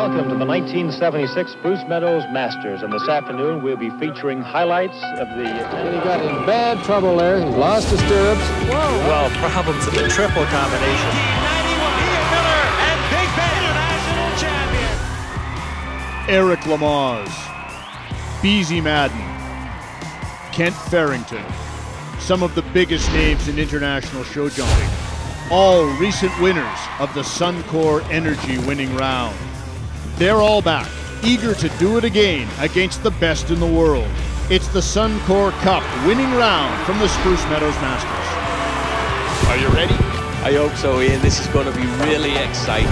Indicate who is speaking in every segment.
Speaker 1: welcome to the 1976 Spruce Meadows Masters, and this afternoon we'll be featuring highlights of the...
Speaker 2: He got in bad trouble there. He lost his stirrups.
Speaker 3: Whoa. Well, problems in the triple combination.
Speaker 4: 1991, Ian Miller and Big Ben, international champion.
Speaker 5: Eric Lamaze, Beezy Madden, Kent Farrington, some of the biggest names in international show jumping, all recent winners of the Suncor Energy Winning Round. They're all back, eager to do it again against the best in the world. It's the Suncor Cup Winning Round from the Spruce Meadows Masters. Are you ready?
Speaker 6: I hope so, Ian. This is going to be really exciting.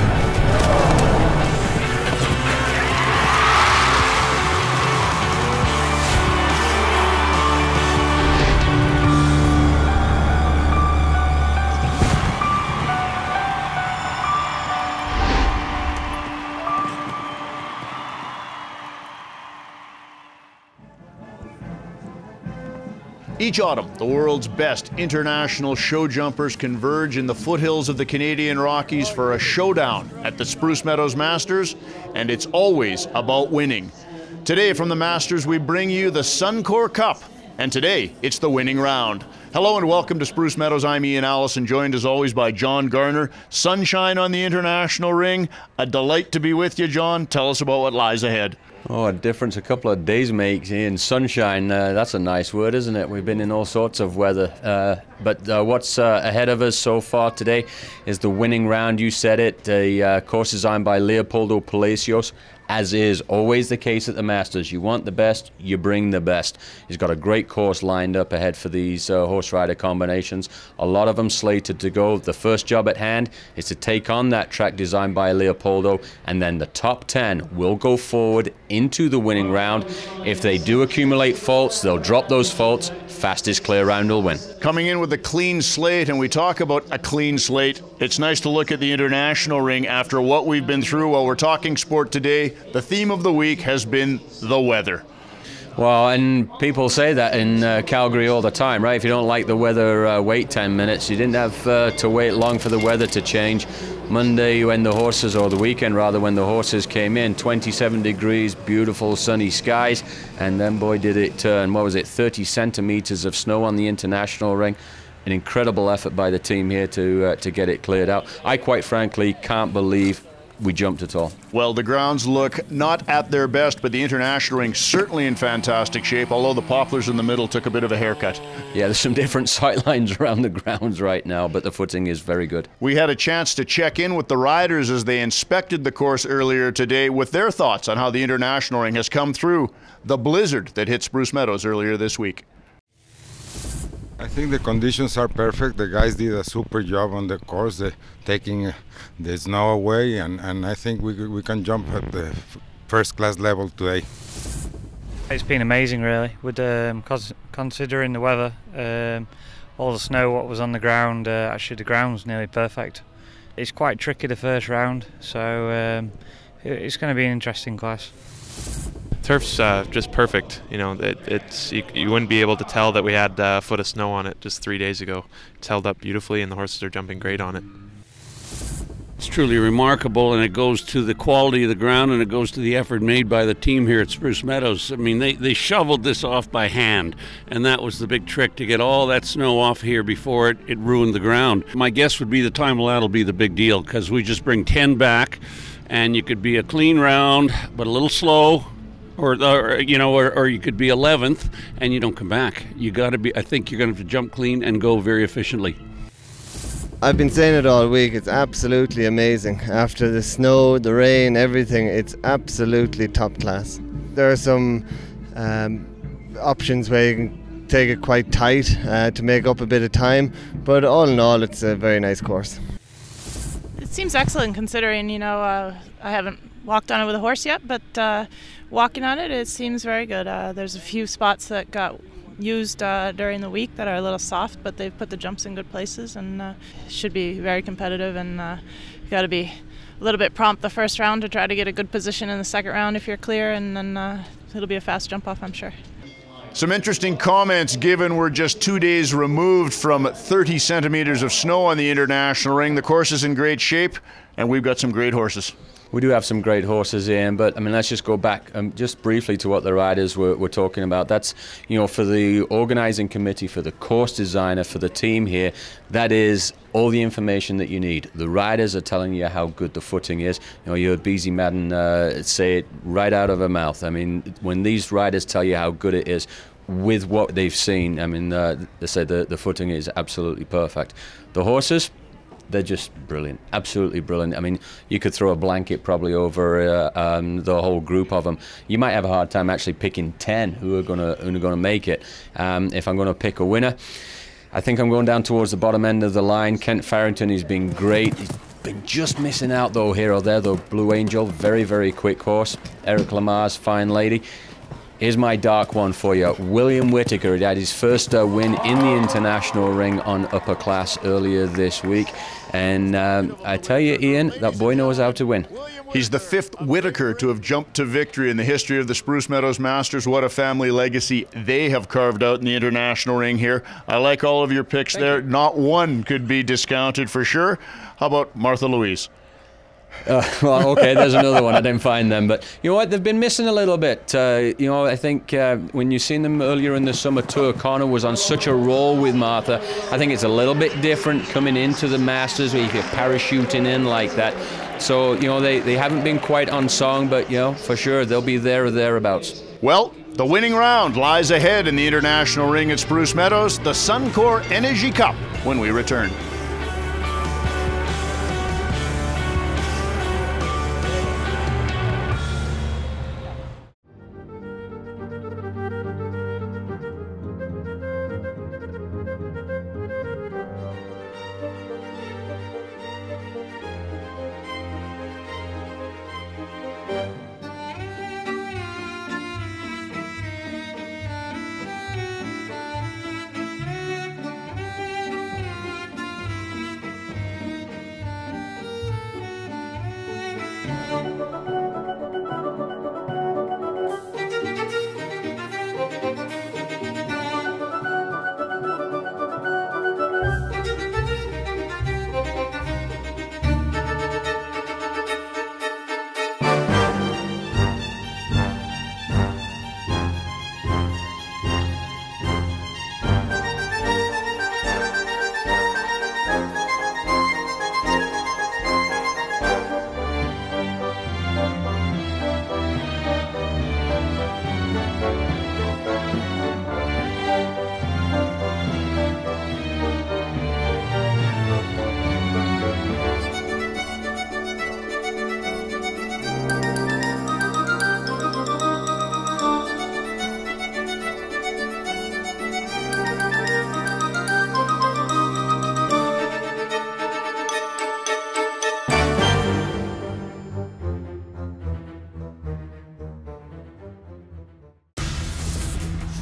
Speaker 5: Each autumn, the world's best international show jumpers converge in the foothills of the Canadian Rockies for a showdown at the Spruce Meadows Masters, and it's always about winning. Today from the Masters, we bring you the Suncor Cup, and today it's the winning round. Hello and welcome to Spruce Meadows. I'm Ian Allison, joined as always by John Garner. Sunshine on the international ring. A delight to be with you, John. Tell us about what lies ahead.
Speaker 6: Oh, a difference a couple of days makes in sunshine. That's a nice word, isn't it? We've been in all sorts of weather. But what's ahead of us so far today is the winning round. You said it. The course designed by Leopoldo Palacios, as is always the case at the Masters. You want the best, you bring the best. He's got a great course lined up ahead for these horse rider combinations. A lot of them slated to go. The first job at hand is to take on that track designed by Leopoldo, and then the top 10 will go forward into the winning round. If they do accumulate faults, they'll drop those faults. Fastest clear round will win.
Speaker 5: Coming in with a clean slate, and we talk about a clean slate. It's nice to look at the international ring after what we've been through. While we're talking sport today, the theme of the week has been the weather.
Speaker 6: Well, and people say that in Calgary all the time, right? If you don't like the weather, wait 10 minutes. You didn't have to wait long for the weather to change. Monday when the horses, or the weekend rather, when the horses came in, 27 degrees, beautiful sunny skies, and then boy did it turn. What was it, 30 centimeters of snow on the international ring. An incredible effort by the team here to get it cleared out. I quite frankly can't believe we jumped at all.
Speaker 5: Well, the grounds look not at their best, but the international ring certainly in fantastic shape, although the poplars in the middle took a bit of a haircut.
Speaker 6: Yeah, there's some different sightlines around the grounds right now, but the footing is very good.
Speaker 5: We had a chance to check in with the riders as they inspected the course earlier today with their thoughts on how the international ring has come through the blizzard that hit Spruce Meadows earlier this week.
Speaker 7: I think the conditions are perfect. The guys did a super job on the course, taking the snow away, and I think we can jump at the first class level today.
Speaker 8: It's been amazing, really, with considering the weather, all the snow, what was on the ground. Actually, the ground's nearly perfect. It's quite tricky the first round, so it's going to be an interesting class.
Speaker 9: Turf's just perfect. You know, you wouldn't be able to tell that we had a foot of snow on it just 3 days ago. It's held up beautifully, and the horses are jumping great on it.
Speaker 10: It's truly remarkable, and it goes to the quality of the ground, and it goes to the effort made by the team here at Spruce Meadows. I mean, they shoveled this off by hand, and that was the big trick, to get all that snow off here before it ruined the ground. My guess would be the time allowed will be the big deal, because we just bring 10 back, and you could be a clean round, but a little slow, or you could be 11th and you don't come back. You got to be. I think you're going to have to jump clean and go very efficiently.
Speaker 11: I've been saying it all week. It's absolutely amazing. After the snow, the rain, everything, it's absolutely top class. There are some options where you can take it quite tight to make up a bit of time, but all in all, it's a very nice course.
Speaker 12: It seems excellent considering, I haven't walked on it with a horse yet, but walking on it, it seems very good. There's a few spots that got used during the week that are a little soft, but they've put the jumps in good places, and should be very competitive, and you got to be a little bit prompt the first round to try to get a good position in the second round if you're clear, and then it'll be a fast jump off, I'm sure.
Speaker 5: Some interesting comments given. We're just 2 days removed from 30 centimeters of snow on the international ring. The course is in great shape, and we've got some great horses.
Speaker 6: We do have some great horses, Ian, but I mean, let's just go back just briefly to what the riders were talking about. That's, you know, for the organizing committee, for the course designer, for the team here, that is all the information that you need. The riders are telling you how good the footing is. You know, you heard Beezy Madden say it right out of her mouth. I mean, when these riders tell you how good it is with what they've seen, I mean, they say the footing is absolutely perfect. The horses, they're just brilliant, absolutely brilliant. I mean, you could throw a blanket probably over the whole group of them. You might have a hard time actually picking 10 who are gonna make it. If I'm gonna pick a winner, I think I'm going down towards the bottom end of the line. Kent Farrington, he's been great. He's been just missing out though here or there though. Blue Angel, very, very quick horse. Eric Lamar's Fine Lady. Here's my dark one for you. William Whittaker. He had his first win in the international ring on upper class earlier this week. And I tell you, Ian, that boy knows how to win.
Speaker 5: He's the 5th Whittaker to have jumped to victory in the history of the Spruce Meadows Masters. What a family legacy they have carved out in the international ring here. I like all of your picks there. Not one could be discounted for sure. How about Martha Louise?
Speaker 6: Well, okay, there's another one. I didn't find them, but you know what? They've been missing a little bit. You know, I think when you've seen them earlier in the summer tour, Connor was on such a roll with Martha. I think it's a little bit different coming into the Masters where you're parachuting in like that. So, you know, they haven't been quite on song, but, you know, for sure they'll be there or thereabouts.
Speaker 5: Well, the winning round lies ahead in the international ring at Spruce Meadows, the Suncor Energy Cup, when we return.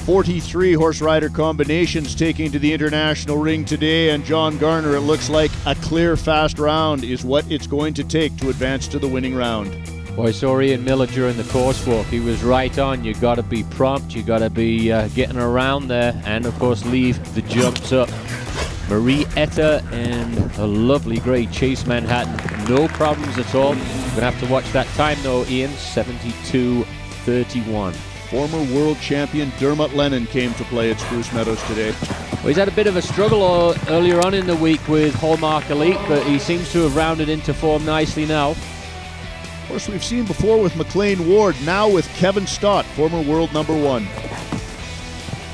Speaker 5: .43 horse rider combinations taking to the international ring today, and John Garner, it looks like a clear fast round is what it's going to take to advance to the winning round.
Speaker 2: Boy, I saw Ian Miller during the course walk. He was right on. You got to be prompt, you got to be getting around there, and of course leave the jumps up. Marie Etta and a lovely grey Chase Manhattan, no problems at all. Gonna have to watch that time though, Ian. 72:31.
Speaker 5: Former world champion Dermot Lennon came to play at Spruce Meadows today.
Speaker 2: Well, he's had a bit of a struggle earlier on in the week with Hallmark Elite, but he seems to have rounded into form nicely now.
Speaker 5: Of course, we've seen before with McLean Ward, now with Kevin Stott, former world #1.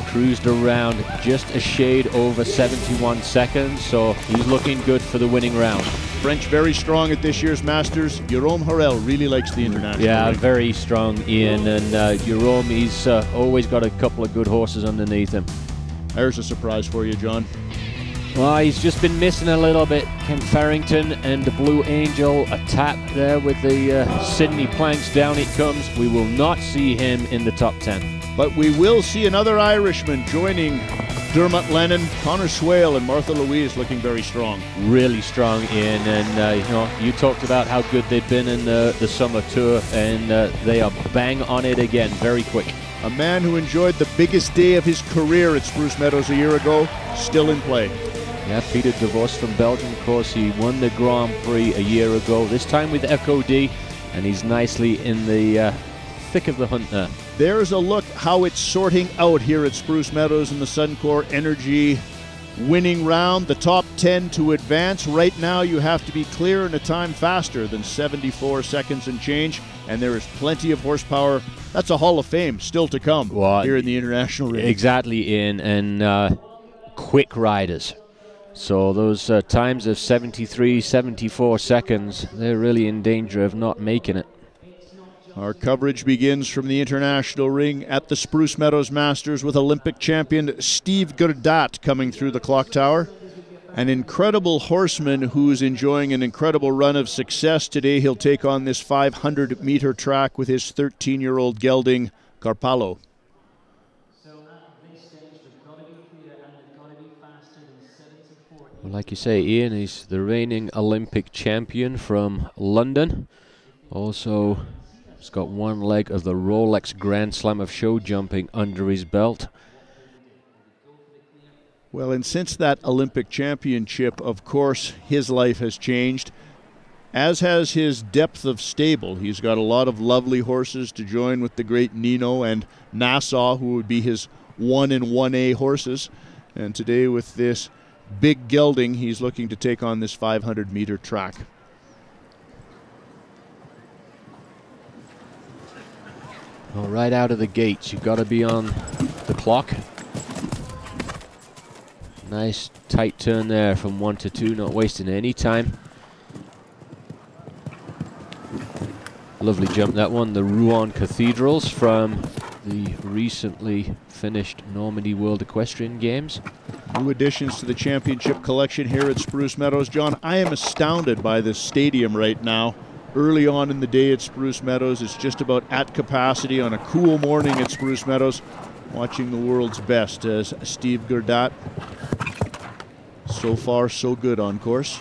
Speaker 2: Cruised around just a shade over 71 seconds, so he's looking good for the winning round.
Speaker 5: French very strong at this year's Masters. Jerome Harel really likes the international.
Speaker 2: Yeah,
Speaker 5: ring.
Speaker 2: very strong, Ian, and Jerome, he's always got a couple of good horses underneath him.
Speaker 5: There's a surprise for you, John.
Speaker 2: Well, he's just been missing a little bit. Kent Farrington and the Blue Angel, a tap there with the Sydney planks. Down it comes. We will not see him in the top 10.
Speaker 5: But we will see another Irishman joining Dermot Lennon, Connor Swale, and Martha Louise looking very strong.
Speaker 2: Really strong, Ian, and you know, you talked about how good they've been in the summer tour, and they are bang on it again, very quick.
Speaker 5: A man who enjoyed the biggest day of his career at Spruce Meadows a year ago, still in play.
Speaker 2: Yeah, Peter Devos from Belgium, of course, he won the Grand Prix a year ago, this time with Echo D. and he's nicely in the thick of the hunt there.
Speaker 5: There's a look how it's sorting out here at Spruce Meadows in the Suncor Energy Winning Round. The top 10 to advance. Right now you have to be clear in a time faster than 74 seconds and change, and there is plenty of horsepower. That's a Hall of Fame still to come here in the international ring.
Speaker 2: Exactly, Ian, and quick riders. So those times of 73, 74 seconds, they're really in danger of not making it.
Speaker 5: Our coverage begins from the international ring at the Spruce Meadows Masters with Olympic champion Steve Gerdat coming through the clock tower. An incredible horseman who's enjoying an incredible run of success today. He'll take on this 500-meter track with his 13-year-old gelding, Carpalo.
Speaker 2: Well, like you say, Ian, he's the reigning Olympic champion from London. Also, he's got one leg of the Rolex Grand Slam of show jumping under his belt.
Speaker 5: Well, and since that Olympic championship, of course, his life has changed, as has his depth of stable. He's got a lot of lovely horses to join with the great Nino and Nassau, who would be his 1 and 1A horses. And today with this big gelding, he's looking to take on this 500-meter track.
Speaker 2: Well, right out of the gates, you've got to be on the clock. Nice tight turn there from 1 to 2, not wasting any time. Lovely jump, that one. The Rouen Cathedrals from the recently finished Normandy World Equestrian Games.
Speaker 5: New additions to the championship collection here at Spruce Meadows. John, I am astounded by this stadium right now. Early on in the day at Spruce Meadows, it's just about at capacity on a cool morning at Spruce Meadows. Watching the world's best as Steve Gerdat. So far, so good on course.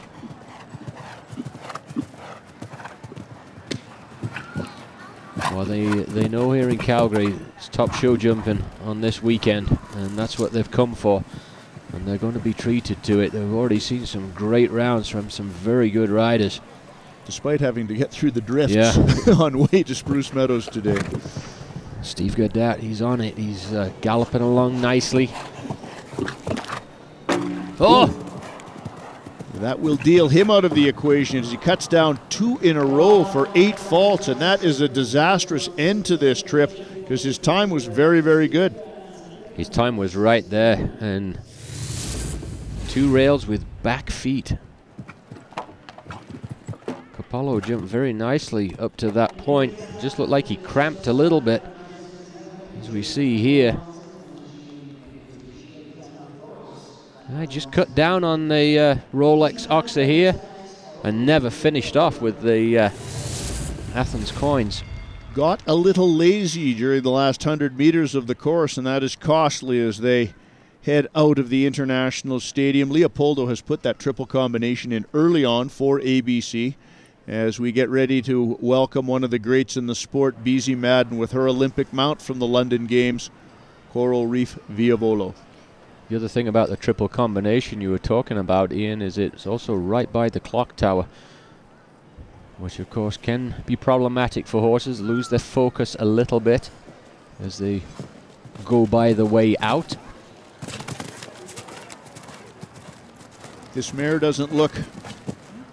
Speaker 2: Well, they know here in Calgary it's top show jumping on this weekend, and that's what they've come for. And they're going to be treated to it. They've already seen some great rounds from some very good riders.
Speaker 5: Despite having to get through the drifts on way to Spruce Meadows today.
Speaker 2: Steve Gerdat, he's on it. He's galloping along nicely. Oh!
Speaker 5: That will deal him out of the equation as he cuts down 2 in a row for 8 faults, and that is a disastrous end to this trip because his time was very, very good.
Speaker 2: His time was right there, and 2 rails with back feet. Carpalo jumped very nicely up to that point. Just looked like he cramped a little bit, as we see here. I just cut down on the Rolex Oxa here and never finished off with the Athens coins.
Speaker 5: Got a little lazy during the last 100 meters of the course, and that is costly as they head out of the International Stadium. Leopoldo has put that triple combination in early on for ABC as we get ready to welcome one of the greats in the sport, BZ Madden, with her Olympic mount from the London Games, Coral Reef Viavolo.
Speaker 2: The other thing about the triple combination you were talking about, Ian, is it's also right by the clock tower, which of course can be problematic for horses, lose their focus a little bit as they go by the way out.
Speaker 5: This mare doesn't look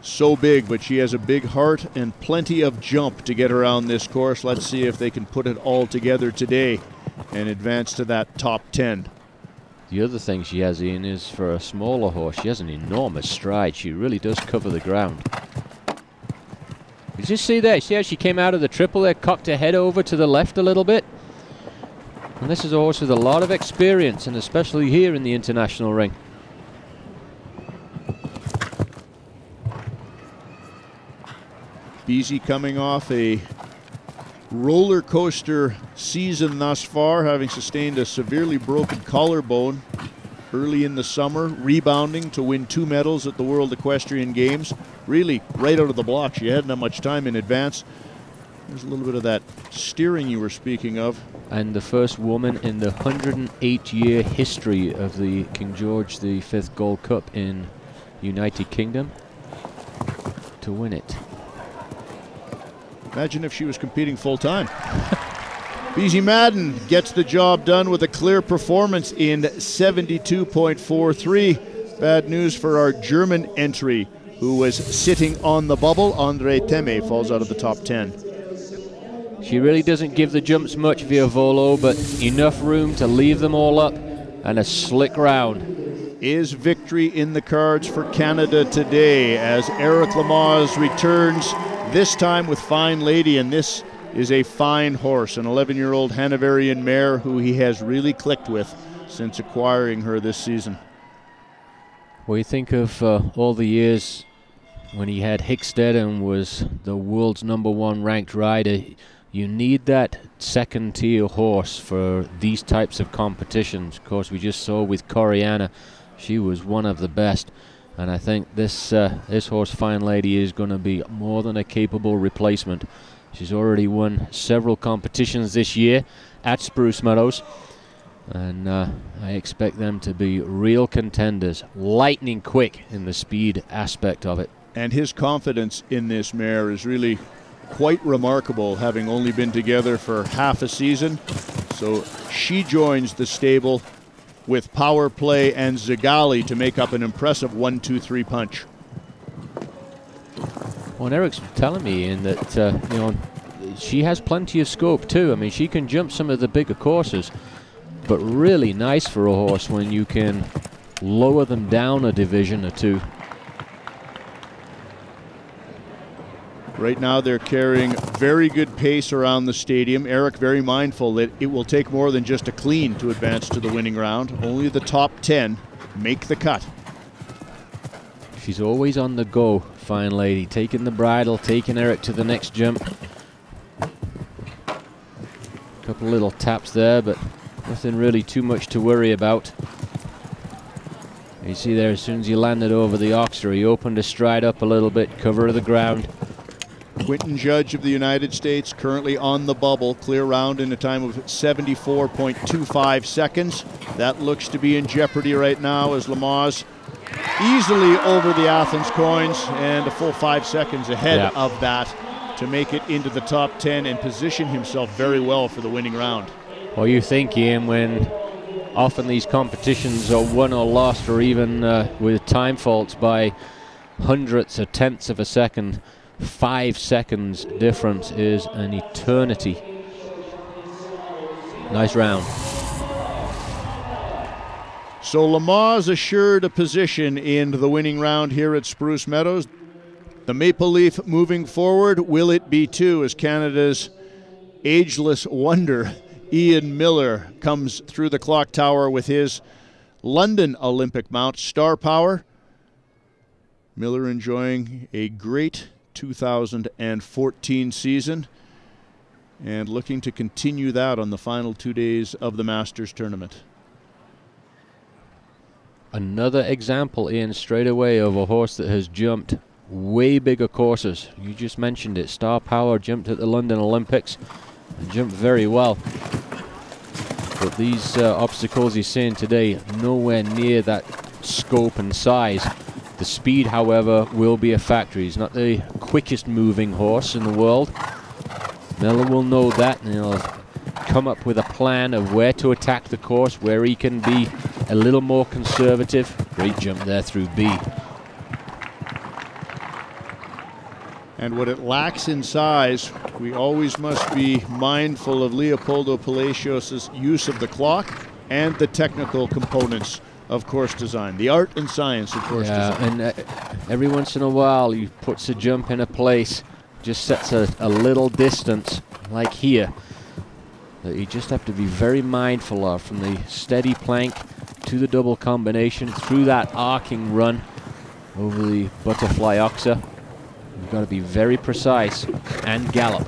Speaker 5: so big, but she has a big heart and plenty of jump to get around this course. Let's see if they can put it all together today and advance to that top 10.
Speaker 2: The other thing she has, Ian, is for a smaller horse, she has an enormous stride. She really does cover the ground. You just see there, see how she came out of the triple there, cocked her head over to the left a little bit? And this is a horse with a lot of experience, and especially here in the international ring.
Speaker 5: BZ coming off a roller coaster season thus far, having sustained a severely broken collarbone early in the summer, rebounding to win 2 medals at the World Equestrian Games. Really right out of the block. She hadn't had much time in advance. There's a little bit of that steering you were speaking of.
Speaker 2: And the first woman in the 108-year history of the King George V Gold Cup in United Kingdom to win it.
Speaker 5: Imagine if she was competing full-time. Beezy Madden gets the job done with a clear performance in 72.43. Bad news for our German entry, who was sitting on the bubble. Andre Teme falls out of the top 10.
Speaker 2: She really doesn't give the jumps much, Via Volo, but enough room to leave them all up, and a slick round.
Speaker 5: Is victory in the cards for Canada today as Eric Lamaze returns, this time with Fine Lady, and this is a fine horse, an 11-year-old Hanoverian mare who he has really clicked with since acquiring her this season.
Speaker 2: Well, you think of all the years when he had Hickstead and was the world's #1 ranked rider. You need that second-tier horse for these types of competitions. Of course, we just saw with Coriana, she was one of the best. And I think this horse, Fine Lady, is going to be more than a capable replacement. She's already won several competitions this year at Spruce Meadows. And I expect them to be real contenders, lightning quick in the speed aspect of it.
Speaker 5: And his confidence in this mare is really quite remarkable, having only been together for half a season. So she joins the stable with Power Play and Zagali to make up an impressive 1-2-3 punch.
Speaker 2: Well, Eric's telling me in that you know, she has plenty of scope too. I mean, she can jump some of the bigger courses, but really nice for a horse when you can lower them down a division or two.
Speaker 5: Right now they're carrying very good pace around the stadium. Eric very mindful that it will take more than just a clean to advance to the winning round. Only the top 10 make the cut.
Speaker 2: She's always on the go, Fine Lady, taking the bridle, taking Eric to the next jump. Couple little taps there, but nothing really too much to worry about. You see there, as soon as he landed over the oxer, he opened his stride up a little bit, cover of the ground.
Speaker 5: Quinton Judge of the United States currently on the bubble, clear round in a time of 74.25 seconds. That looks to be in jeopardy right now as Lamaze easily over the Athens coins and a full 5 seconds ahead of that to make it into the top 10 and position himself very well for the winning round.
Speaker 2: Well, you think, Ian, when often these competitions are won or lost, or even with time faults by hundredths or tenths of a second, 5 seconds difference is an eternity. Nice round.
Speaker 5: So Lamaze assured a position in the winning round here at Spruce Meadows. The Maple Leaf moving forward, will it be two, as Canada's ageless wonder Ian Miller comes through the clock tower with his London Olympic mount, Star Power. Miller enjoying a great 2014 season and looking to continue that on the final 2 days of the Masters Tournament.
Speaker 2: Another example, Ian, straight away of a horse that has jumped way bigger courses. You just mentioned it. Star Power jumped at the London Olympics and jumped very well. But these obstacles he's seeing today, nowhere near that scope and size. The speed, however, will be a factor. He's not the quickest moving horse in the world. Miller will know that, and he'll come up with a plan of where to attack the course, where he can be a little more conservative. Great jump there through B.
Speaker 5: And what it lacks in size, we always must be mindful of Leopoldo Palacios' use of the clock and the technical components of course design, the art and science of course design.
Speaker 2: And every once in a while he puts a jump in a place, just sets a little distance, like here, that you just have to be very mindful of, from the steady plank to the double combination, through that arcing run over the butterfly oxer. You've got to be very precise and gallop.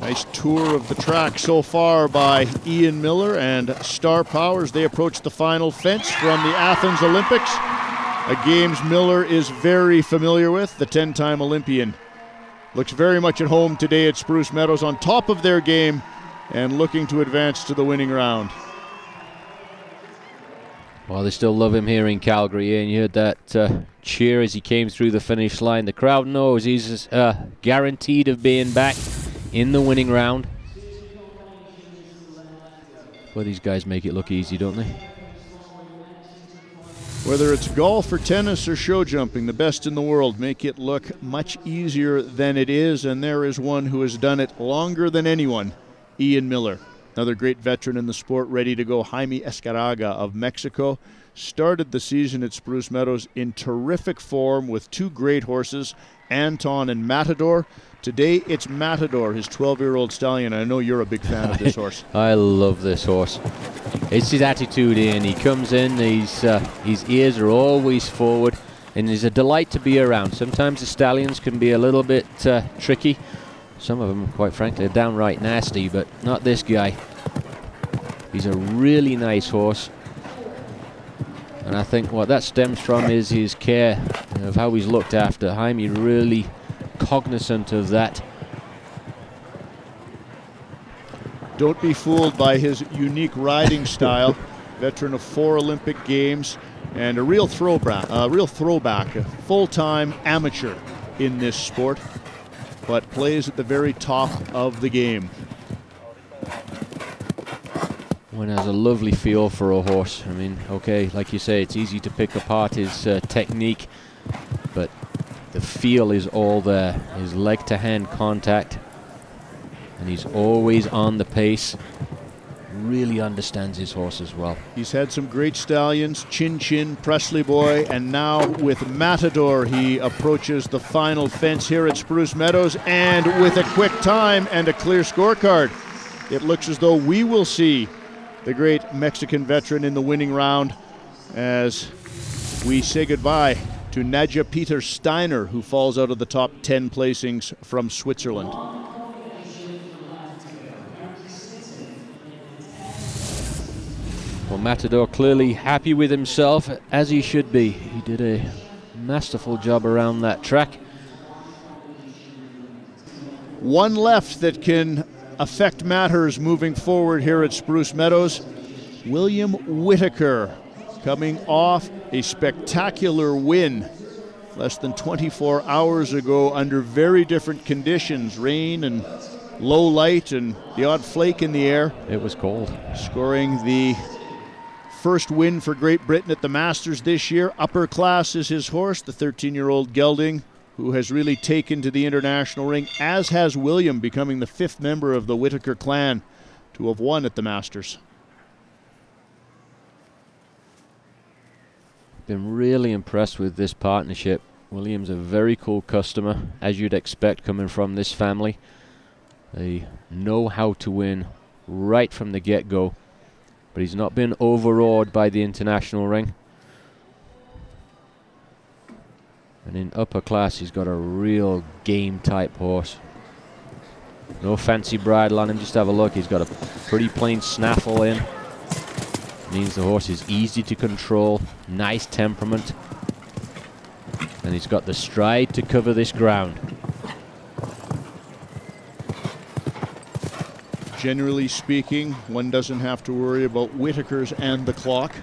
Speaker 5: Nice tour of the track so far by Ian Miller and Star Power as they approach the final fence from the Athens Olympics. A games Miller is very familiar with, the 10-time Olympian. Looks very much at home today at Spruce Meadows, on top of their game and looking to advance to the winning round.
Speaker 2: Well, they still love him here in Calgary, and you heard that cheer as he came through the finish line. The crowd knows he's guaranteed of being back in the winning round. Well, these guys make it look easy, don't they?
Speaker 5: Whether it's golf or tennis or show jumping, the best in the world make it look much easier than it is, and there is one who has done it longer than anyone, Ian Miller. Another great veteran in the sport, ready to go. Jaime Escaraga of Mexico started the season at Spruce Meadows in terrific form with two great horses, Anton and Matador. Today it's Matador, his 12-year-old stallion. I know you're a big fan of this horse.
Speaker 2: I love this horse. It's his attitude, Ian. He comes in, his ears are always forward, and he's a delight to be around. Sometimes the stallions can be a little bit tricky. Some of them, quite frankly, are downright nasty, but not this guy. He's a really nice horse. And I think what that stems from is his care of how he's looked after. Jaime really cognizant of that.
Speaker 5: Don't be fooled by his unique riding style. Veteran of 4 Olympic Games and a real throwback, a full-time amateur in this sport, but plays at the very top of the game.
Speaker 2: One has a lovely feel for a horse. I mean, okay, like you say, it's easy to pick apart his technique, but the feel is all there. His leg-to-hand contact, and he's always on the pace. Really understands his horse as well.
Speaker 5: He's had some great stallions, Chin Chin, Presley Boy, and now with Matador he approaches the final fence here at Spruce Meadows, and with a quick time and a clear scorecard, it looks as though we will see the great Mexican veteran in the winning round as we say goodbye to Nadja Peter Steiner, who falls out of the top 10 placings from Switzerland.
Speaker 2: Well, Matador clearly happy with himself, as he should be. He did a masterful job around that track.
Speaker 5: One left that can affect matters moving forward here at Spruce Meadows. William Whittaker, coming off a spectacular win less than 24 hours ago under very different conditions, rain and low light and the odd flake in the air.
Speaker 2: It was cold.
Speaker 5: Scoring the first win for Great Britain at the Masters this year. Upper Class is his horse, the 13-year-old gelding, who has really taken to the international ring, as has William, becoming the 5th member of the Whittaker clan to have won at the Masters.
Speaker 2: Been really impressed with this partnership. William's a very cool customer, as you'd expect coming from this family. They know how to win right from the get-go, but he's not been overawed by the international ring. And in Upper Class, he's got a real game-type horse. No fancy bridle on him, just have a look. He's got a pretty plain snaffle in. Means the horse is easy to control, nice temperament. And he's got the stride to cover this ground.
Speaker 5: Generally speaking, one doesn't have to worry about Whittakers and the clock.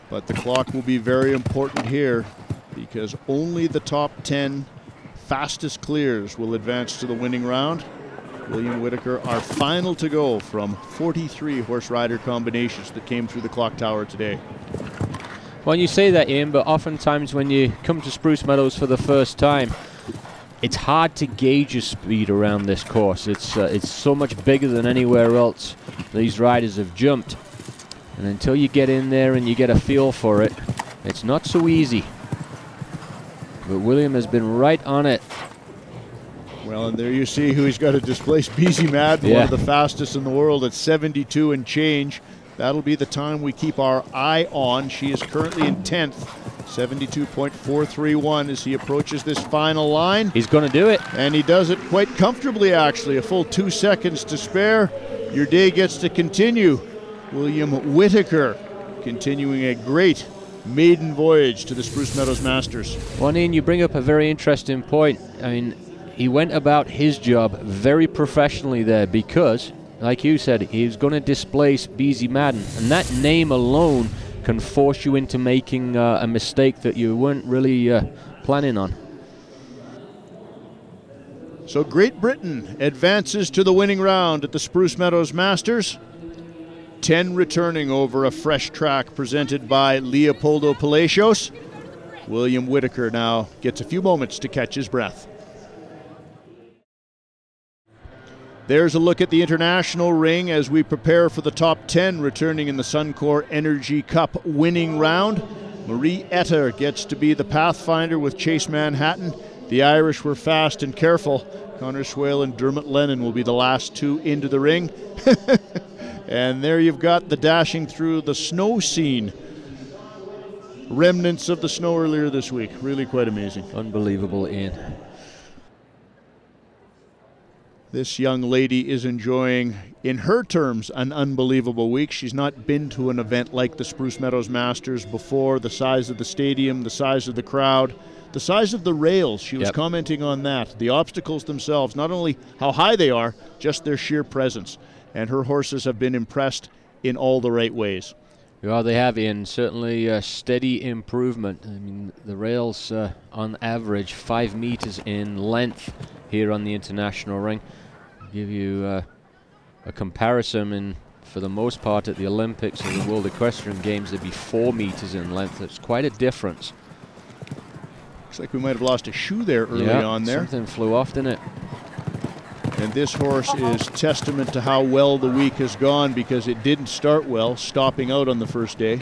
Speaker 5: But the clock will be very important here, because only the top 10 fastest clears will advance to the winning round. William Whittaker, our final to go from 43 horse rider combinations that came through the clock tower today.
Speaker 2: Well, you say that, Ian, but oftentimes when you come to Spruce Meadows for the first time, it's hard to gauge your speed around this course. It's so much bigger than anywhere else these riders have jumped. And until you get in there and you get a feel for it, it's not so easy. But William has been right on it.
Speaker 5: Well, and there you see who he's got to displace. BZ Madden, one of the fastest in the world at 72 and change. That'll be the time we keep our eye on. She is currently in 10th, 72.431 as he approaches this final line.
Speaker 2: He's going to do it.
Speaker 5: And he does it quite comfortably, actually. A full 2 seconds to spare. Your day gets to continue. William Whittaker continuing a great maiden voyage to the Spruce Meadows Masters.
Speaker 2: Well, Ian, you bring up a very interesting point. I mean, he went about his job very professionally there because, like you said, he was going to displace BZ Madden, and that name alone can force you into making a mistake that you weren't really planning on.
Speaker 5: So Great Britain advances to the winning round at the Spruce Meadows Masters. 10 returning over a fresh track presented by Leopoldo Palacios. William Whittaker now gets a few moments to catch his breath. There's a look at the international ring as we prepare for the top 10 returning in the Suncor Energy Cup winning round. Marie Etter gets to be the pathfinder with Chase Manhattan. The Irish were fast and careful. Connor Swale and Dermot Lennon will be the last two into the ring. And there you've got the dashing through the snow scene. Remnants of the snow earlier this week. Really quite amazing.
Speaker 2: Unbelievable, Ian.
Speaker 5: This young lady is enjoying, in her terms, an unbelievable week. She's not been to an event like the Spruce Meadows Masters before. The size of the stadium, the size of the crowd, the size of the rails. She was commenting on that. The obstacles themselves, not only how high they are, just their sheer presence. And her horses have been impressed in all the right ways.
Speaker 2: Well, they have, Ian. Certainly a steady improvement. I mean, the rails on average 5 meters in length here on the international ring. I'll give you a comparison, and for the most part at the Olympics or the World Equestrian Games, they'd be 4 meters in length. It's quite a difference.
Speaker 5: Looks like we might have lost a shoe there early on there.
Speaker 2: Something flew off, didn't it?
Speaker 5: And this horse is testament to how well the week has gone, because it didn't start well, stopping out on the first day.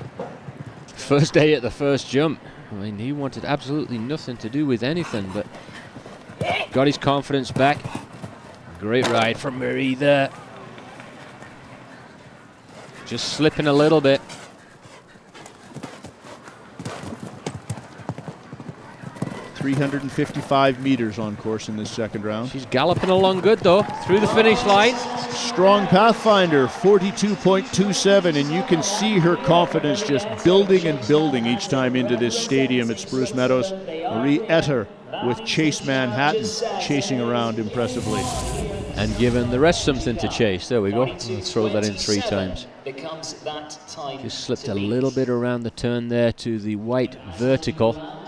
Speaker 2: First day at the first jump. I mean, he wanted absolutely nothing to do with anything, but got his confidence back. Great ride from Marie there. Just slipping a little bit.
Speaker 5: .355 meters on course in this second round.
Speaker 2: She's galloping along good though, through the finish line.
Speaker 5: Strong pathfinder, 42.27, and you can see her confidence just building and building each time into this stadium at Spruce Meadows. Marie Etter with Chase Manhattan chasing around impressively.
Speaker 2: And giving the rest something to chase. There we go. We'll throw that in 3 times. Just slipped a little bit around the turn there to the white vertical.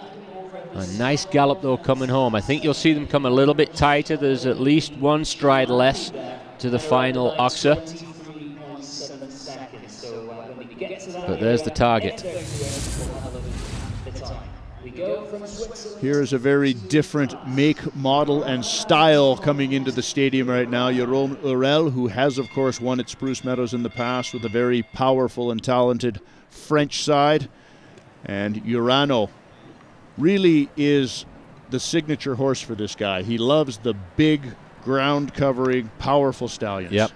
Speaker 2: A nice gallop though coming home. I think you'll see them come a little bit tighter. There's at least 1 stride less to the final oxer. But there's the target.
Speaker 5: Here's a very different make, model, and style coming into the stadium right now. Jérôme Urel, who has, of course, won at Spruce Meadows in the past with a very powerful and talented French side. And Urano really is the signature horse for this guy. He loves the big, ground-covering, powerful stallions.
Speaker 2: Yep.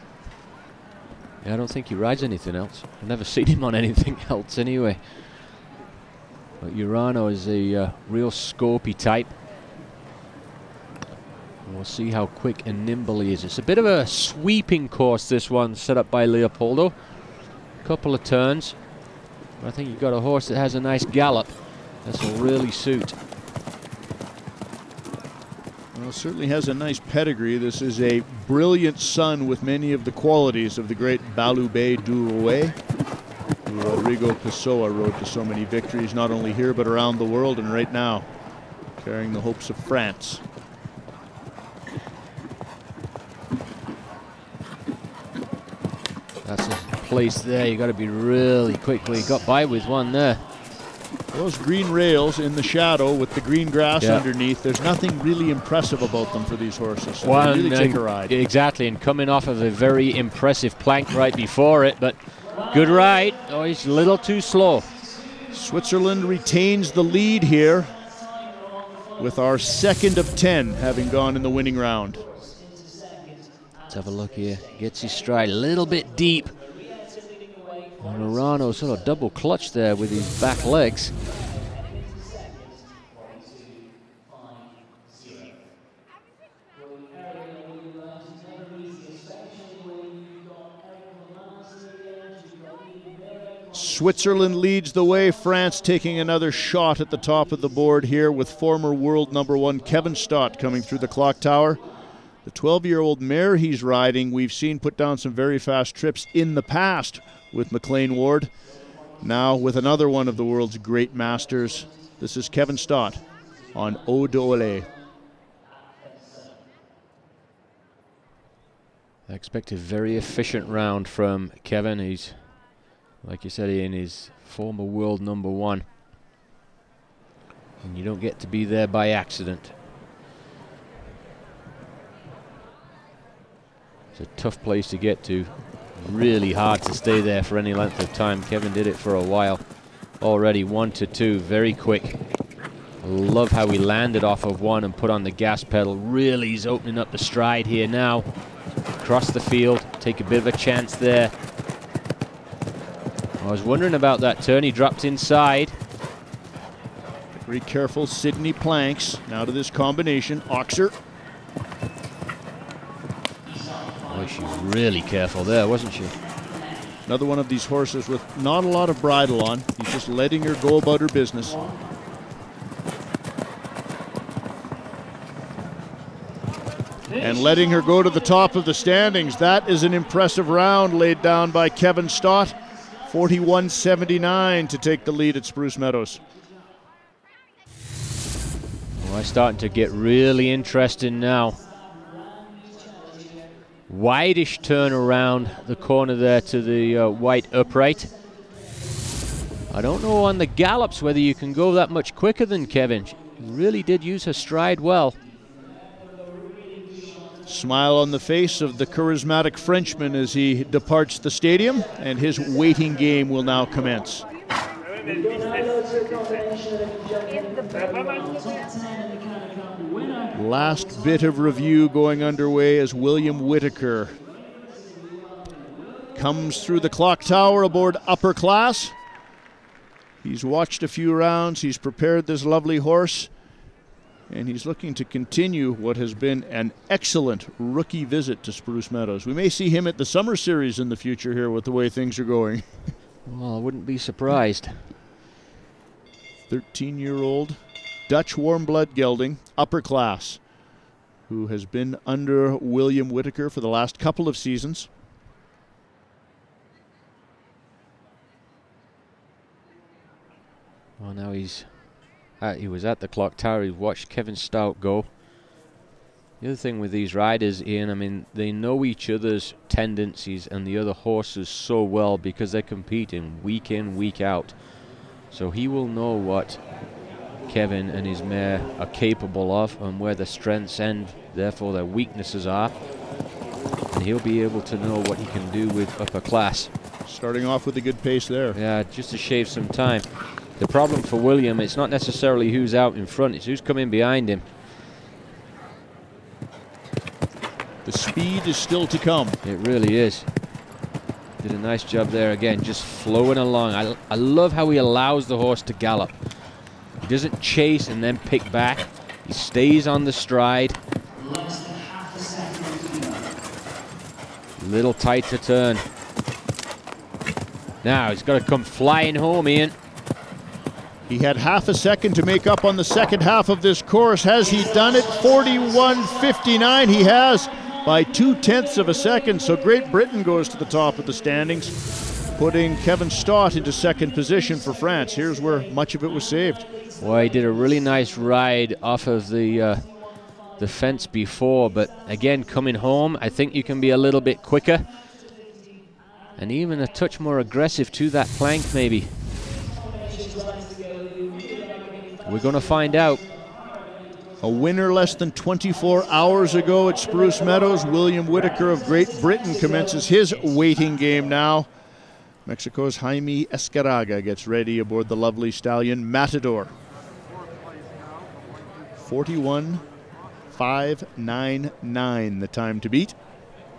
Speaker 2: Yeah, I don't think he rides anything else. I've never seen him on anything else anyway. But Urano is a real Scorpy type. And we'll see how quick and nimble he is. It's a bit of a sweeping course, this one, set up by Leopoldo. Couple of turns. But I think you've got a horse that has a nice gallop. This will really suit.
Speaker 5: Well, certainly has a nice pedigree. This is a brilliant son with many of the qualities of the great Baloubet du Rouet, who Rodrigo Pessoa rode to so many victories, not only here but around the world, and right now carrying the hopes of France.
Speaker 2: That's a place there. You got to be really quickly. Got by with one there.
Speaker 5: Those green rails in the shadow with the green grass underneath, there's nothing really impressive about them for these horses. So they really take a ride.
Speaker 2: Exactly, and coming off of a very impressive plank right before it, but good ride. Oh, he's a little too slow.
Speaker 5: Switzerland retains the lead here with our second of 10 having gone in the winning round.
Speaker 2: Let's have a look here. Gets his stride a little bit deep. Urano sort of double clutch there with his back legs.
Speaker 5: Switzerland leads the way. France taking another shot at the top of the board here with former world #1 Kevin Stott coming through the clock tower. The 12-year-old mare he's riding, we've seen put down some very fast trips in the past with McLean Ward. Now with another one of the world's great masters. This is Kevin Stott on Eau de Olay.
Speaker 2: I expect a very efficient round from Kevin. He's, like you said, Ian, he's former world #1. And you don't get to be there by accident. It's a tough place to get to. Really hard to stay there for any length of time. Kevin did it for a while. Already 1-2, very quick. I love how he landed off of one and put on the gas pedal. Really, he's opening up the stride here now. Across the field, take a bit of a chance there. I was wondering about that turn. He dropped inside.
Speaker 5: Very careful, Sydney planks. Now to this combination, Oxer.
Speaker 2: Oh, she was really careful there, wasn't she?
Speaker 5: Another one of these horses with not a lot of bridle on. He's just letting her go about her business. And letting her go to the top of the standings. That is an impressive round laid down by Kevin Stott. 41.79 to take the lead at Spruce Meadows.
Speaker 2: Oh, it's starting to get really interesting now. Wideish turn around the corner there to the white upright. I don't know on the gallops whether you can go that much quicker than Kevin. She really did use her stride well.
Speaker 5: Smile on the face of the charismatic Frenchman as he departs the stadium, and his waiting game will now commence. Last bit of review going underway as William Whittaker comes through the clock tower aboard upper class. He's watched a few rounds, he's prepared this lovely horse, and he's looking to continue what has been an excellent rookie visit to Spruce Meadows. We may see him at the Summer Series in the future here with the way things are going.
Speaker 2: Well, I wouldn't be surprised.
Speaker 5: 13-year-old Dutch warm blood gelding, upper class, who has been under William Whittaker for the last couple of seasons.
Speaker 2: Well, now he was at the clock tower. He watched Kevin Stott go. The other thing with these riders, Ian, I mean, they know each other's tendencies and the other horses so well because they're competing week in, week out. So he will know what Kevin and his mare are capable of and where their strengths and therefore their weaknesses are. And he'll be able to know what he can do with upper class.
Speaker 5: Starting off with a good pace there.
Speaker 2: Yeah, just to shave some time. The problem for William, it's not necessarily who's out in front, it's who's coming behind him.
Speaker 5: The speed is still to come.
Speaker 2: It really is. Did a nice job there again, just flowing along. I love how he allows the horse to gallop. He doesn't chase and then pick back. He stays on the stride. Little tight to turn. Now he's got to come flying home, Ian.
Speaker 5: He had half a second to make up on the second half of this course. Has he done it? 41.59 he has by 0.2 of a second. So Great Britain goes to the top of the standings, putting Kevin Stott into second position for France. Here's where much of it was saved.
Speaker 2: Well, he did a really nice ride off of the fence before, but again, coming home, I think you can be a little bit quicker and even a touch more aggressive to that plank maybe. We're going to find out.
Speaker 5: A winner less than 24 hours ago at Spruce Meadows. William Whittaker of Great Britain commences his waiting game now. Mexico's Jaime Escaraga gets ready aboard the lovely stallion Matador. 41.599 the time to beat.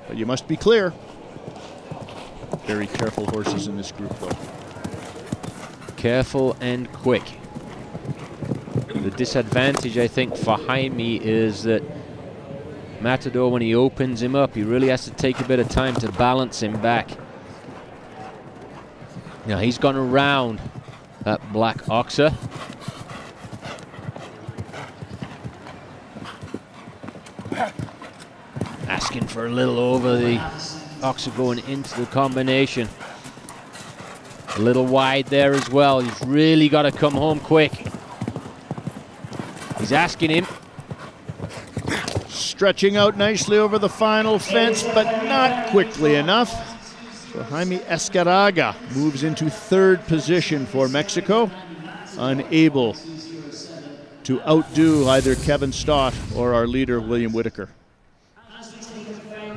Speaker 5: But you must be clear. Very careful horses in this group though.
Speaker 2: Careful and quick. The disadvantage, I think, for Jaime is that Matador, when he opens him up, he really has to take a bit of time to balance him back. Now he's gone around that black oxer. Asking for a little over the oxer going into the combination. A little wide there as well. He's really got to come home quick. He's asking him.
Speaker 5: Stretching out nicely over the final fence, but not quickly enough. So Jaime Escaraga moves into third position for Mexico, unable to outdo either Kevin Stott or our leader, William Whittaker.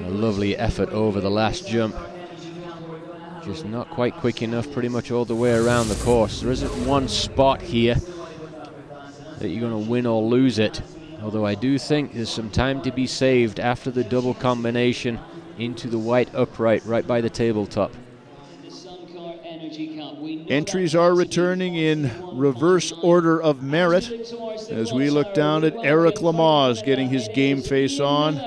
Speaker 2: A lovely effort over the last jump. Just not quite quick enough pretty much all the way around the course. There isn't one spot here that you're going to win or lose it. Although I do think there's some time to be saved after the double combination into the white upright right by the tabletop.
Speaker 5: Entries are returning in reverse order of merit as we look down at Eric Lamaze getting his game face on.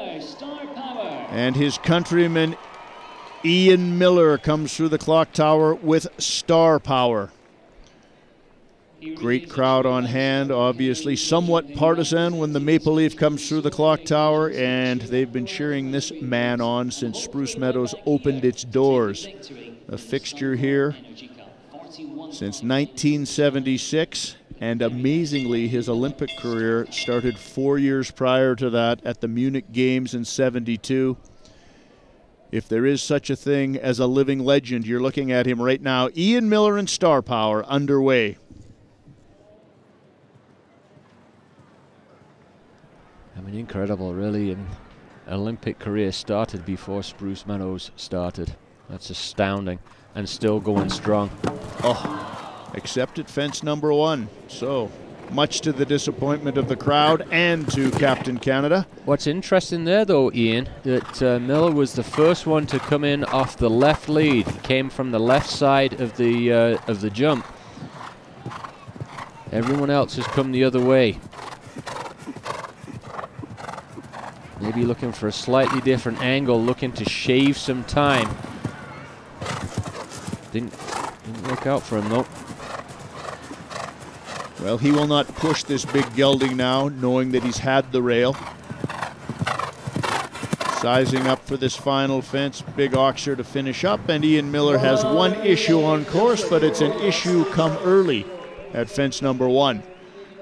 Speaker 5: And his countryman Ian Miller comes through the clock tower with Star Power. Great crowd on hand, obviously somewhat partisan when the Maple Leaf comes through the clock tower, and they've been cheering this man on since Spruce Meadows opened its doors. A fixture here since 1976, and amazingly his Olympic career started 4 years prior to that at the Munich Games in '72. If there is such a thing as a living legend, you're looking at him right now. Ian Miller and Star Power underway.
Speaker 2: I mean, incredible, really. An Olympic career started before Spruce Meadows started. That's astounding, and still going strong.
Speaker 5: Oh, accepted fence number one. So, much to the disappointment of the crowd and to Captain Canada.
Speaker 2: What's interesting there, though, Ian, that Miller was the first one to come in off the left lead. He came from the left side of the jump. Everyone else has come the other way. Maybe looking for a slightly different angle, looking to shave some time. Didn't work out for him, though.
Speaker 5: Well, he will not push this big gelding now, knowing that he's had the rail. Sizing up for this final fence, big oxer to finish up, and Ian Miller has one issue on course, but it's an issue come early at fence number one.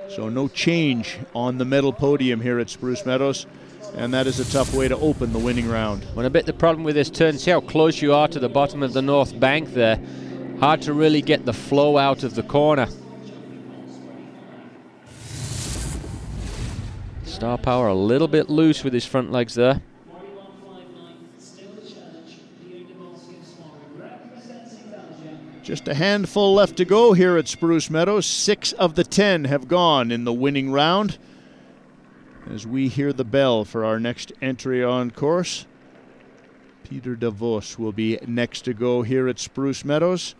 Speaker 5: So no change on the medal podium here at Spruce Meadows. And that is a tough way to open the winning round.
Speaker 2: Well, a bit the problem with this turn, see how close you are to the bottom of the north bank there. Hard to really get the flow out of the corner. Star Power a little bit loose with his front legs there.
Speaker 5: Just a handful left to go here at Spruce Meadows. 6 of the 10 have gone in the winning round. As we hear the bell for our next entry on course, Peter Devos will be next to go here at Spruce Meadows,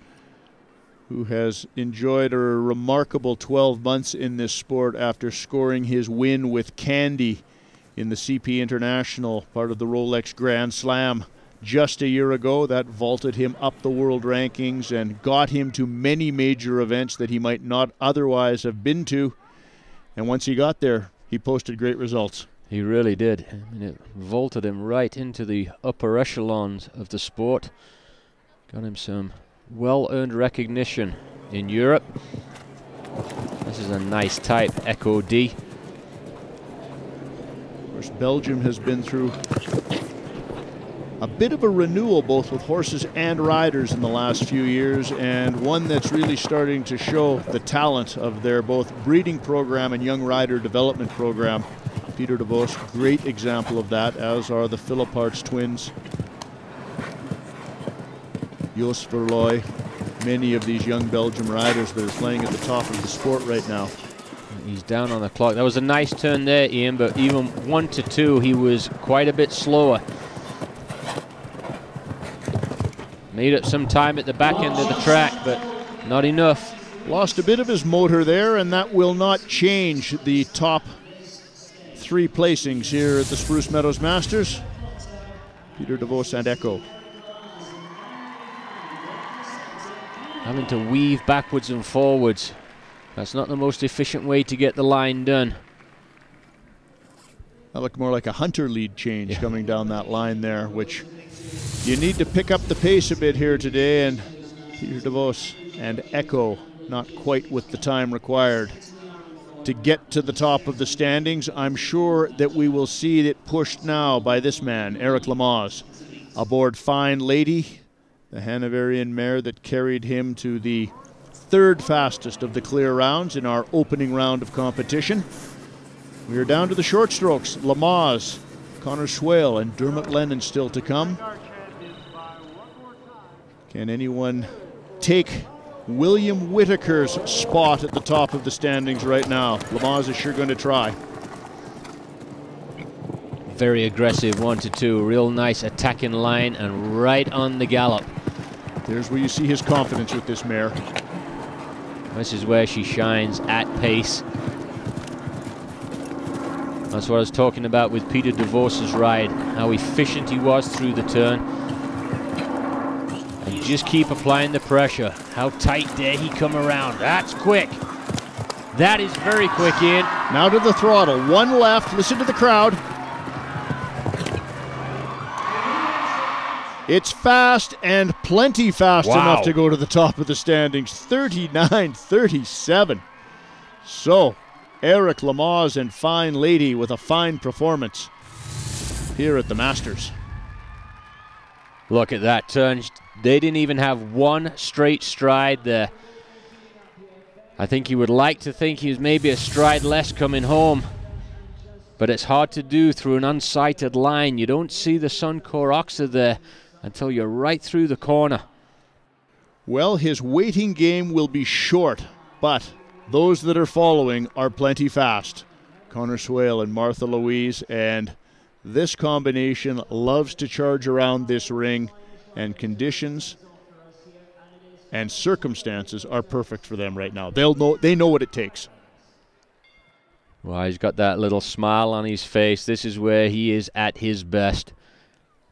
Speaker 5: who has enjoyed a remarkable 12 months in this sport after scoring his win with Candy in the CP International, part of the Rolex Grand Slam just a year ago. That vaulted him up the world rankings and got him to many major events that he might not otherwise have been to. And once he got there, he posted great results.
Speaker 2: He really did. I mean, it vaulted him right into the upper echelons of the sport. Got him some well-earned recognition in Europe. This is a nice type, Echo D.
Speaker 5: Of course, Belgium has been through a bit of a renewal both with horses and riders in the last few years, and one that's really starting to show the talent of their both breeding program and young rider development program. Peter Devos, great example of that, as are the Philipparts twins. Jos Verlooy, many of these young Belgium riders that are playing at the top of the sport right now.
Speaker 2: He's down on the clock. That was a nice turn there, Ian, but even 1 to 2, he was quite a bit slower. Made up some time at the back end of the track, but not enough.
Speaker 5: Lost a bit of his motor there, and that will not change the top 3 placings here at the Spruce Meadows Masters. Peter Devos and Echo.
Speaker 2: Having to weave backwards and forwards. That's not the most efficient way to get the line done.
Speaker 5: That looked more like a hunter lead change coming down that line there, which you need to pick up the pace a bit here today, and Peter Devos and Echo not quite with the time required to get to the top of the standings. I'm sure that we will see it pushed now by this man, Eric Lamaze, aboard Fine Lady, the Hanoverian mare that carried him to the third fastest of the clear rounds in our opening round of competition. We are down to the short strokes. Lamaze, Connor Swale, and Dermot Lennon still to come. Can anyone take William Whittaker's spot at the top of the standings right now? Lamaze is sure going to try.
Speaker 2: Very aggressive 1-2, real nice attacking line and right on the gallop.
Speaker 5: There's where you see his confidence with this mare.
Speaker 2: This is where she shines at pace. That's what I was talking about with Peter Devos' ride, how efficient he was through the turn. And just keep applying the pressure. How tight dare he come around? That's quick. That is very quick, Ian.
Speaker 5: Now to the throttle. One left. Listen to the crowd. It's fast and plenty fast enough to go to the top of the standings. 39-37. So, Eric Lamaze and Fine Lady with a fine performance here at the Masters.
Speaker 2: Look at that turn. They didn't even have one straight stride there. I think you would like to think he was maybe a stride less coming home, but it's hard to do through an unsighted line. You don't see the Suncor Oxer there until you're right through the corner.
Speaker 5: Well, his waiting game will be short, but those that are following are plenty fast. Connor Swale and Martha Louise, and this combination loves to charge around this ring, and conditions and circumstances are perfect for them right now. They know what it takes.
Speaker 2: Well, he's got that little smile on his face. This is where he is at his best.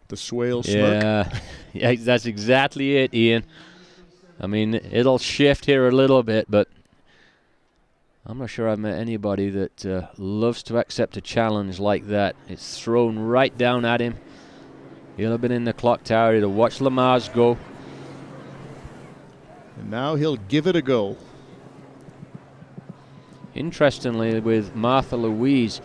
Speaker 5: The Swale smirk.
Speaker 2: Yeah, that's exactly it, Ian. I mean, it'll shift here a little bit, but I'm not sure I've met anybody that loves to accept a challenge like that. It's thrown right down at him. He'll have been in the clock tower to watch Lamaze go.
Speaker 5: And now he'll give it a go.
Speaker 2: Interestingly, with Martha Louise,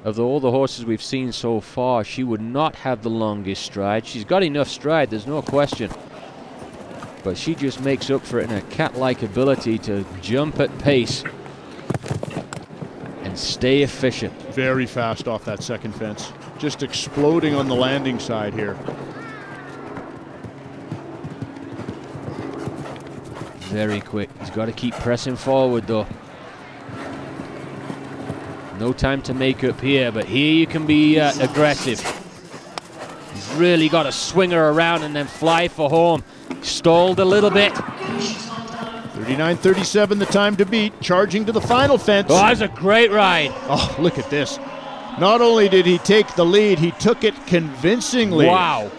Speaker 2: of all the horses we've seen so far, she would not have the longest stride. She's got enough stride, there's no question. But she just makes up for it in a cat-like ability to jump at pace and stay efficient.
Speaker 5: Very fast off that second fence. Just exploding on the landing side here.
Speaker 2: Very quick. He's got to keep pressing forward, though. No time to make up here, but here you can be aggressive. He's really got to swing her around and then fly for home. Stalled a little bit.
Speaker 5: 39-37, the time to beat. Charging to the final fence.
Speaker 2: Oh, that's a great ride.
Speaker 5: Oh, look at this. Not only did he take the lead, he took it convincingly.
Speaker 2: Wow.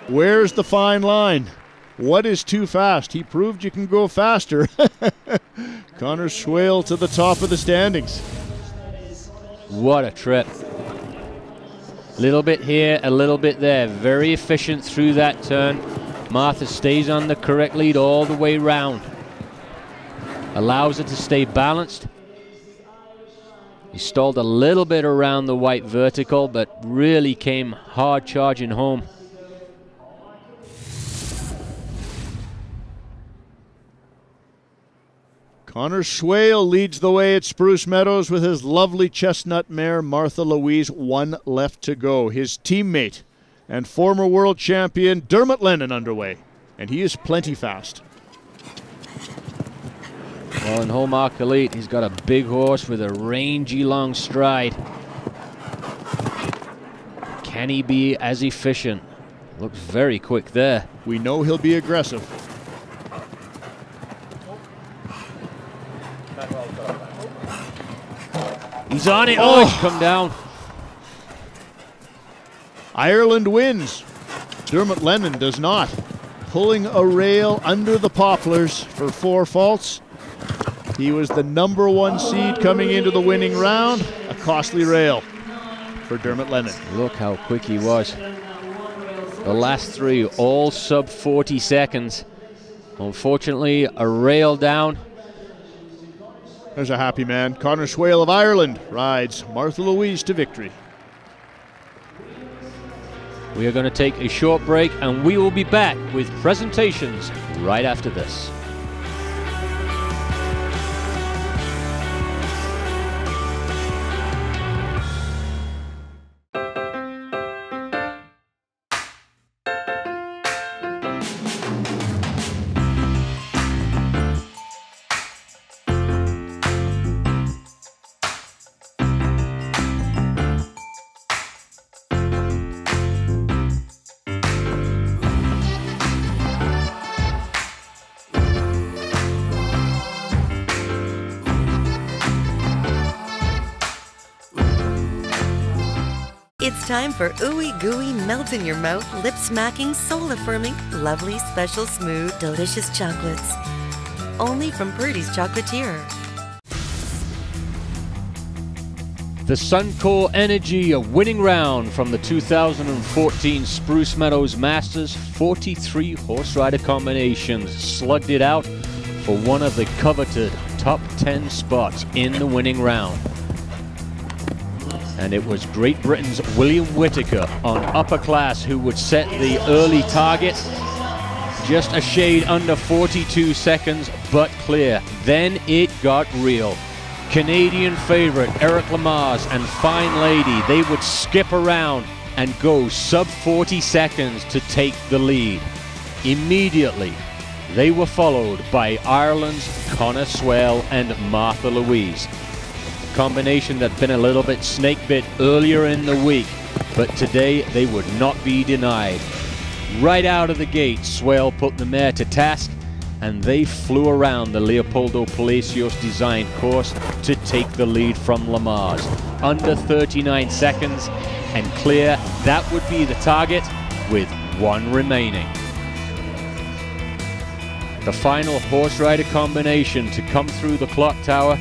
Speaker 5: Where's the fine line? What is too fast? He proved you can go faster. Connor Swale to the top of the standings.
Speaker 2: What a trip. Little bit here, a little bit there. Very efficient through that turn. Martha stays on the correct lead all the way round. Allows her to stay balanced. He stalled a little bit around the white vertical, but really came hard charging home.
Speaker 5: Connor Swale leads the way at Spruce Meadows with his lovely chestnut mare, Martha Louise. One left to go. His teammate and former world champion, Dermot Lennon, underway. And he is plenty fast.
Speaker 2: Well, in Hallmark Elite, he's got a big horse with a rangy long stride. Can he be as efficient? Looks very quick there.
Speaker 5: We know he'll be aggressive.
Speaker 2: He's on it. Oh, he's come down.
Speaker 5: Ireland wins. Dermot Lennon does not. Pulling a rail under the poplars for 4 faults. He was the #1 seed coming into the winning round. A costly rail for Dermot Lennon.
Speaker 2: Look how quick he was. The last 3 all sub 40 seconds. Unfortunately, a rail down.
Speaker 5: There's a happy man. Conor Swale of Ireland rides Martha Louise to victory.
Speaker 2: We are going to take a short break, and we will be back with presentations right after this.
Speaker 13: It's time for ooey gooey, melt in your mouth, lip smacking, soul affirming, lovely, special, smooth, delicious chocolates. Only from Purdy's Chocolatier.
Speaker 2: The Suncor Energy winning round from the 2014 Spruce Meadows Masters. 43 horse rider combinations slugged it out for one of the coveted top 10 spots in the winning round. And it was Great Britain's William Whittaker on upper class who would set the early target. Just a shade under 42 seconds, but clear. Then it got real. Canadian favorite Eric Lamaze and Fine Lady, they would skip around and go sub 40 seconds to take the lead. Immediately, they were followed by Ireland's Conor Swale and Martha Louise. Combination that'd been a little bit snake bit earlier in the week, but today they would not be denied. Right out of the gate, Swale put the mare to task, and they flew around the Leopoldo Palacios designed course to take the lead from Lamaze. Under 39 seconds and clear, that would be the target with 1 remaining. The final horse rider combination to come through the clock tower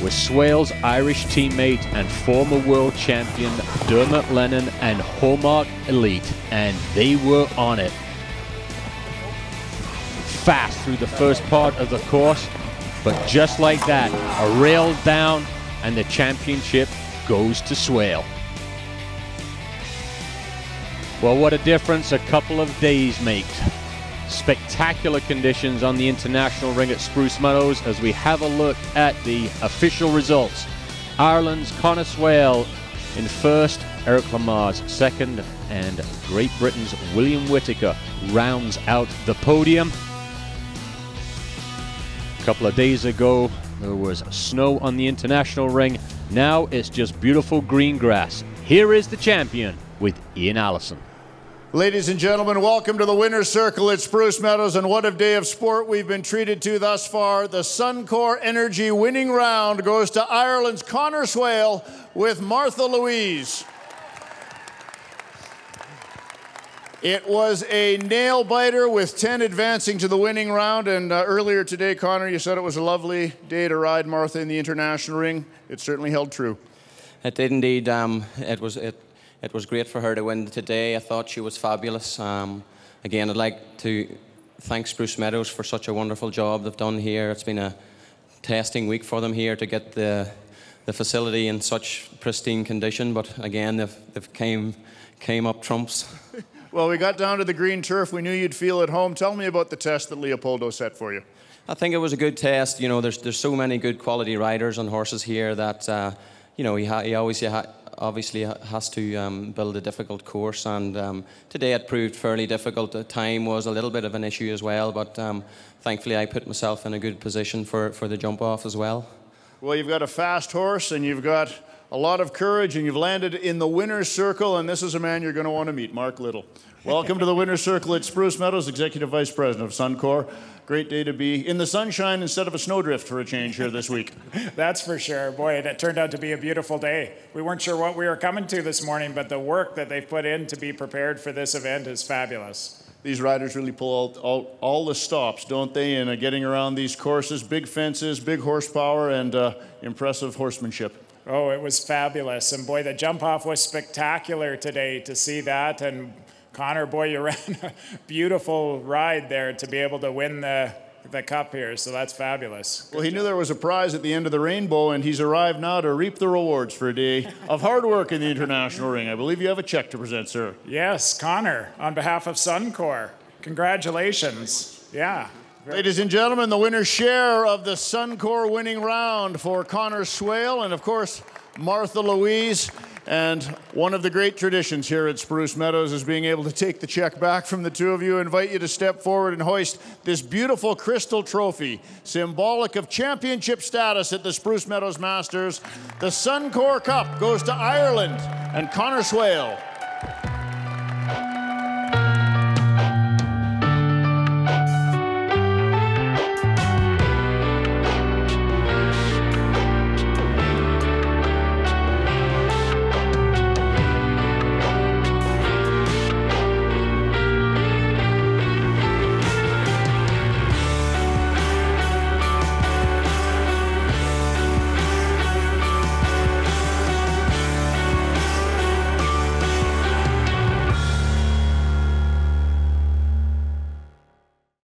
Speaker 2: was Swale's Irish teammate and former world champion Dermot Lennon and Hallmark Elite, and they were on it. Fast through the first part of the course, but just like that, a rail down and the championship goes to Swale. Well, what a difference a couple of days makes. Spectacular conditions on the international ring at Spruce Meadows as we have a look at the official results. Ireland's Conor Swale in first, Eric Lamaze second, and Great Britain's William Whittaker rounds out the podium. A couple of days ago, there was snow on the international ring. Now it's just beautiful green grass. Here is the champion with Ian Allison.
Speaker 5: Ladies and gentlemen, welcome to the winner's circle at Spruce Meadows, and what a day of sport we've been treated to thus far. The Suncor Energy winning round goes to Ireland's Conor Swale with Martha Louise. It was a nail-biter with 10 advancing to the winning round, and earlier today, Conor, you said it was a lovely day to ride Martha in the international ring. It certainly held true.
Speaker 14: It did indeed. It was great for her to win today. I thought she was fabulous. Again, I'd like to thank Spruce Meadows for such a wonderful job they've done here. It's been a testing week for them here to get the facility in such pristine condition, but again, they've came up trumps.
Speaker 5: Well, we got down to the green turf. We knew you'd feel at home. Tell me about the test that Leopoldo set for you.
Speaker 14: I think it was a good test. You know, there's so many good quality riders on horses here that you know, he obviously has to build a difficult course, and today it proved fairly difficult. The time was a little bit of an issue as well, but thankfully I put myself in a good position for the jump off as well.
Speaker 5: Well, you've got a fast horse and you've got a lot of courage, and you've landed in the winner's circle, and this is a man you're going to want to meet, Mark Little. Welcome to the winner's circle at Spruce Meadows, Executive Vice President of Suncor. Great day to be in the sunshine instead of a snowdrift for a change here this week.
Speaker 15: That's for sure. Boy, it turned out to be a beautiful day. We weren't sure what we were coming to this morning, but the work that they've put in to be prepared for this event is fabulous.
Speaker 5: These riders really pull out all the stops, don't they, in getting around these courses. Big fences, big horsepower, and impressive horsemanship.
Speaker 15: Oh, it was fabulous. And boy, the jump off was spectacular today to see that. And Connor, boy, you ran a beautiful ride there to be able to win the cup here, so that's fabulous.
Speaker 5: Well, he knew there was a prize at the end of the rainbow, and he's arrived now to reap the rewards for a day of hard work in the international ring. I believe you have a check to present, sir.
Speaker 15: Yes, Connor, on behalf of Suncor. Congratulations. Yeah.
Speaker 5: Ladies and gentlemen, the winner's share of the Suncor Winning Round for Connor Swale and, of course, Martha Louise. And one of the great traditions here at Spruce Meadows is being able to take the check back from the two of you. I invite you to step forward and hoist this beautiful crystal trophy, symbolic of championship status at the Spruce Meadows Masters. The Suncor Cup goes to Ireland and Connor Swale.